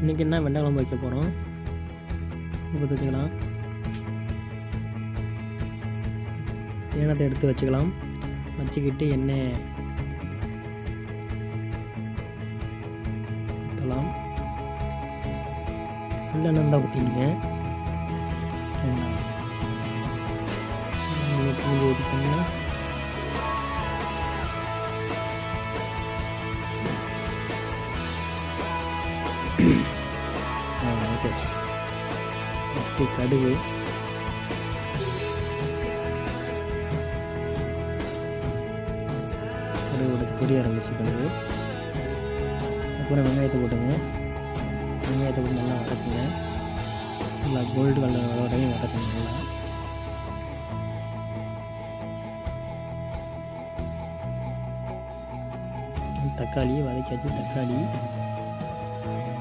இன்றைக்கி என்ன வெண்டை குழம்பு வைக்க போகிறோம். இப்போ வச்சுக்கலாம். ஏனத்தை எடுத்து வச்சுக்கலாம். வச்சுக்கிட்டு எண்ணெய் ஊற்றலாம். இல்லைன்னா தான் ஊற்றிங்க. பூண்டு ஊற்றிக்கோங்க. ஓகே, கடுகு, பொரிய ஆரம்பிச்சு கடுகு. அப்புறம் வெங்காயத்தை போட்டுங்க. வெங்காயத்தை போட்டு நல்லா வதக்குங்க. நல்லா கோல்டு கலர் வர வரையும் வதக்குங்க. நல்லா தக்காளி வதக்கியாச்சு. தக்காளி